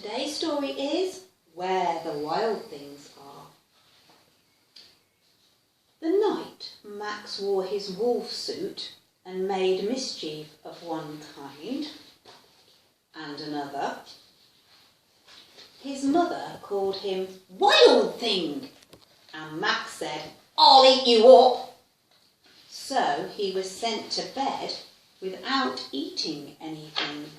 Today's story is Where the Wild Things Are. The night Max wore his wolf suit and made mischief of one kind and another, his mother called him Wild Thing, and Max said, "I'll eat you up." So he was sent to bed without eating anything.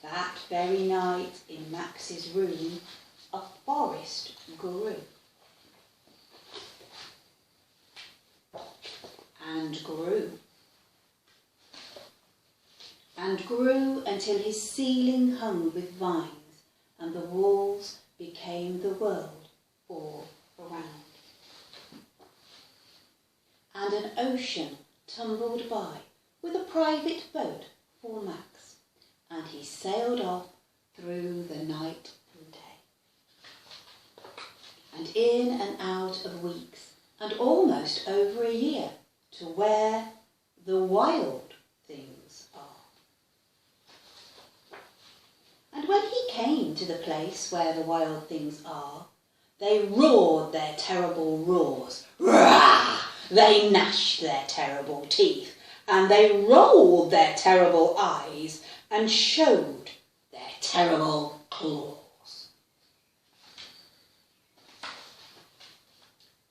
That very night in Max's room, a forest grew. And grew. And grew until his ceiling hung with vines and the walls became the world all around. And an ocean tumbled by with a private boat for Max, and he sailed off through the night and day, and in and out of weeks, and almost over a year, to where the wild things are. And when he came to the place where the wild things are, they roared their terrible roars. Rah! They gnashed their terrible teeth, and they rolled their terrible eyes, and showed their terrible claws.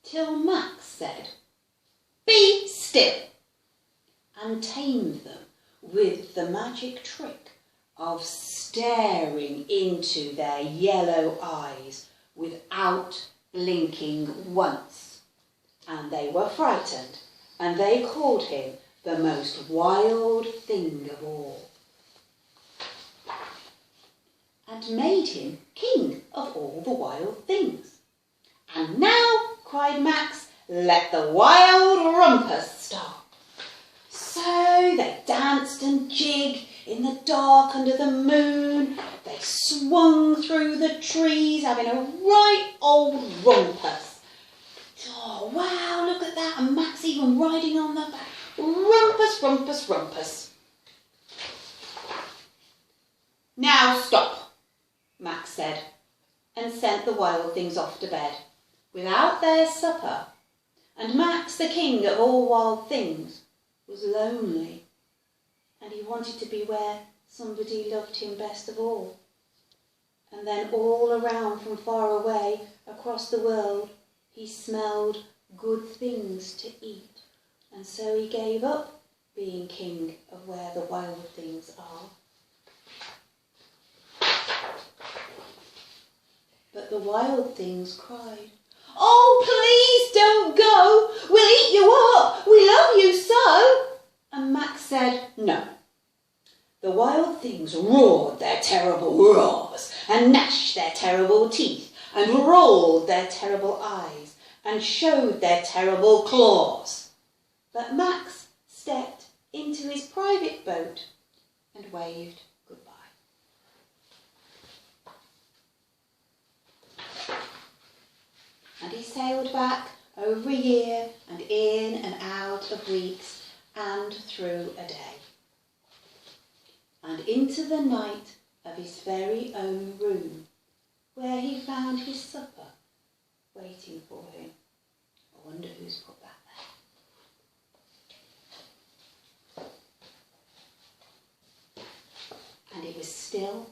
Till Max said, "Be still," and tamed them with the magic trick of staring into their yellow eyes without blinking once. And they were frightened, and they called him the most wild thing of all, and made him king of all the wild things. "And now," cried Max, "let the wild rumpus start." So they danced and jigged in the dark under the moon. They swung through the trees, having a right old rumpus. Oh, wow, look at that. And Max even riding on the back. Rumpus, rumpus, rumpus. "Now stop," Max said, and sent the wild things off to bed without their supper. And Max, the king of all wild things, was lonely, and he wanted to be where somebody loved him best of all. And then all around from far away across the world, he smelled good things to eat, and so he gave up being king of where the wild things are. But the wild things cried, "Oh, please don't go. We'll eat you up. We love you so." And Max said, "No." The wild things roared their terrible roars, and gnashed their terrible teeth, and rolled their terrible eyes, and showed their terrible claws. But Max stepped into his private boat and waved goodbye. And he sailed back over a year, and in and out of weeks, and through a day, and into the night of his very own room, where he found his supper waiting for him. I wonder who's put that there. And it was still